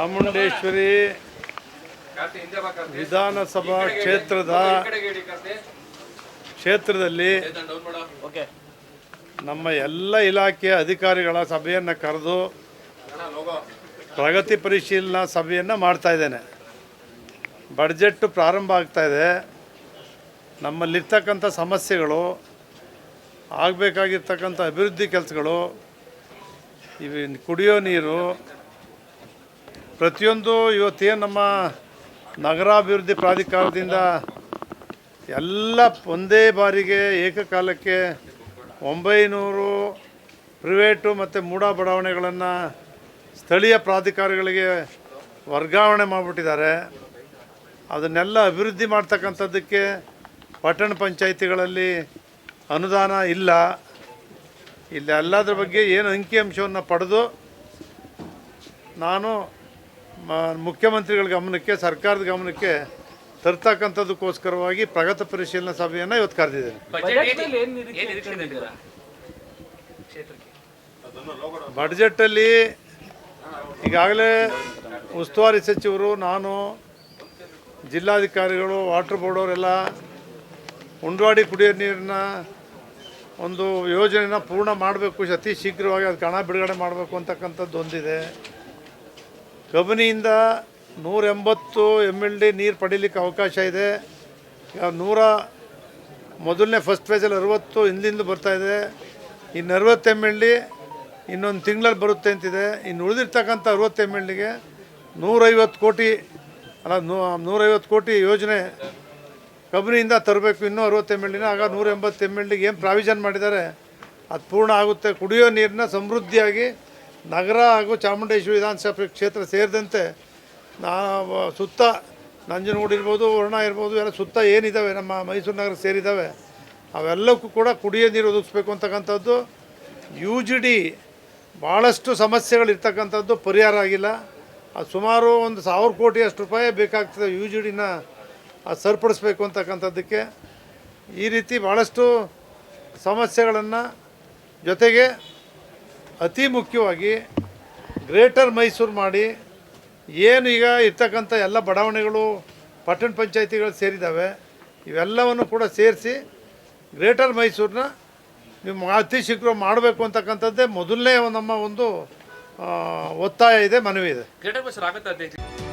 ಚಾಮುಂಡೇಶ್ವರಿ ವಿಧಾನಸಭಾ ಕ್ಷೇತ್ರದಲ್ಲಿ ನಮ್ಮ ಎಲ್ಲ ಇಲಾಖೆಯ ಅಧಿಕಾರಿಗಳ ಸಭೆಯನ್ನು ಕರೆದು ಪ್ರಗತಿ ಪರಿಶೀಲನಾ ಸಭೆಯನ್ನು ಮಾಡ್ತಾ ಇದ್ದೇನೆ. ಬಡ್ಜೆಟ್ ಪ್ರಾರಂಭ ಆಗ್ತಾ ಇದೆ. ನಮ್ಮಲ್ಲಿರ್ತಕ್ಕಂಥ ಸಮಸ್ಯೆಗಳು, ಆಗಬೇಕಾಗಿರ್ತಕ್ಕಂಥ ಅಭಿವೃದ್ಧಿ ಕೆಲಸಗಳು, ಇವು ಕುಡಿಯೋ ನೀರು, ಪ್ರತಿಯೊಂದು ಇವತ್ತೇನು ನಮ್ಮ ನಗರಾಭಿವೃದ್ಧಿ ಪ್ರಾಧಿಕಾರದಿಂದ ಎಲ್ಲ ಒಂದೇ ಬಾರಿಗೆ ಏಕಕಾಲಕ್ಕೆ 900 ಪ್ರೈವೇಟು ಮತ್ತು ಮೂಡ ಬಡಾವಣೆಗಳನ್ನು ಸ್ಥಳೀಯ ಪ್ರಾಧಿಕಾರಗಳಿಗೆ ವರ್ಗಾವಣೆ ಮಾಡಿಬಿಟ್ಟಿದ್ದಾರೆ. ಅದನ್ನೆಲ್ಲ ಅಭಿವೃದ್ಧಿ ಮಾಡ್ತಕ್ಕಂಥದ್ದಕ್ಕೆ ಪಟ್ಟಣ ಪಂಚಾಯಿತಿಗಳಲ್ಲಿ ಅನುದಾನ ಇಲ್ಲ. ಇಲ್ಲಿ ಎಲ್ಲದರ ಬಗ್ಗೆ ಏನು ಅಂಕಿಅಂಶವನ್ನು ಪಡೆದು ನಾನು ಮುಖ್ಯಮಂತ್ರಿಗಳ ಗಮನಕ್ಕೆ, ಸರ್ಕಾರದ ಗಮನಕ್ಕೆ ತರ್ತಕ್ಕಂಥದ್ದಕ್ಕೋಸ್ಕರವಾಗಿ ಪ್ರಗತಿ ಪರಿಶೀಲನಾ ಸಭೆಯನ್ನು ಇವತ್ತು ಕರೆದಿದ್ದೇನೆ. ಬಡ್ಜೆಟಲ್ಲಿ ಈಗಾಗಲೇ ಉಸ್ತುವಾರಿ ಸಚಿವರು, ನಾನು, ಜಿಲ್ಲಾಧಿಕಾರಿಗಳು, ವಾಟರ್ ಬೋರ್ಡ್ ಅವರೆಲ್ಲ ಉಂಡವಾಡಿ ಕುಡಿಯೋ ನೀರಿನ ಒಂದು ಯೋಜನೆನ ಪೂರ್ಣ ಮಾಡಬೇಕು, ಅತಿ ಶೀಘ್ರವಾಗಿ ಅದಕ್ಕೆ ಹಣ ಬಿಡುಗಡೆ ಮಾಡಬೇಕು ಅಂತಕ್ಕಂಥದ್ದು ಒಂದಿದೆ. ಕಬಿನಿಯಿಂದ 180 MLD ನೀರು ಪಡೀಲಿಕ್ಕೆ ಅವಕಾಶ ಇದೆ. ಮೊದಲನೇ ಫಸ್ಟ್ ಫೇಸಲ್ಲಿ 60 ಹಿಂದಿಂದ ಬರ್ತಾಯಿದೆ. ಇನ್ನು 60 MLD ಇನ್ನೊಂದು ತಿಂಗಳಲ್ಲಿ ಬರುತ್ತೆ ಅಂತಿದೆ. ಇನ್ನು ಉಳಿದಿರ್ತಕ್ಕಂಥ 60 MLDಗೆ 150 ಕೋಟಿ ಅಲ್ಲ 150 ಕೋಟಿ ಯೋಜನೆ ಕಬಿನಿಯಿಂದ ತರಬೇಕು. ಇನ್ನೂ 60 MLDನ ಆಗ 180 MLDಗೆ ಏನು ಪ್ರಾವಿಷನ್ ಮಾಡಿದ್ದಾರೆ ಅದು ಪೂರ್ಣ ಆಗುತ್ತೆ. ಕುಡಿಯೋ ನೀರನ್ನ ಸಮೃದ್ಧಿಯಾಗಿ ನಗರ ಹಾಗೂ ಚಾಮುಂಡೇಶ್ವರಿ ವಿಧಾನಸಭಾ ಕ್ಷೇತ್ರ ಸೇರಿದಂತೆ ಸುತ್ತ ನಂಜನಗೂಡು ಇರ್ಬೋದು, ವರ್ಣ ಇರ್ಬೋದು, ಎಲ್ಲ ಸುತ್ತ ಏನಿದ್ದಾವೆ ನಮ್ಮ ಮೈಸೂರು ನಗರ ಸೇರಿದ್ದಾವೆ ಅವೆಲ್ಲಕ್ಕೂ ಕೂಡ ಕುಡಿಯೋ ನೀರು ಒದಗಿಸ್ಬೇಕು ಅಂತಕ್ಕಂಥದ್ದು. UGD ಭಾಳಷ್ಟು ಸಮಸ್ಯೆಗಳಿರ್ತಕ್ಕಂಥದ್ದು ಪರಿಹಾರ ಆಗಿಲ್ಲ. ಅದು ಸುಮಾರು 1,000 ಕೋಟಿಯಷ್ಟು ರೂಪಾಯಿ ಬೇಕಾಗ್ತದೆ UGDನ ಅದು ಸರಿಪಡಿಸ್ಬೇಕು ಅಂತಕ್ಕಂಥದ್ದಕ್ಕೆ. ಈ ರೀತಿ ಭಾಳಷ್ಟು ಸಮಸ್ಯೆಗಳನ್ನು, ಜೊತೆಗೆ ಅತಿ ಮುಖ್ಯವಾಗಿ ಗ್ರೇಟರ್ ಮೈಸೂರು ಮಾಡಿ ಏನು ಈಗ ಇರ್ತಕ್ಕಂಥ ಎಲ್ಲ ಬಡಾವಣೆಗಳು ಪಟ್ಟಣ ಪಂಚಾಯಿತಿಗಳು ಸೇರಿದ್ದಾವೆ, ಇವೆಲ್ಲವನ್ನು ಕೂಡ ಸೇರಿಸಿ ಗ್ರೇಟರ್ ಮೈಸೂರನ್ನ ನೀವು ಅತಿ ಶೀಘ್ರ ಮಾಡಬೇಕು ಅಂತಕ್ಕಂಥದ್ದೇ ಮೊದಲನೇ ನಮ್ಮ ಒಂದು ಒತ್ತಾಯ ಇದೆ, ಮನವಿ ಇದೆ. ಗ್ರೇಟರ್ ಮೈಸೂರು ಆಗುತ್ತೆ.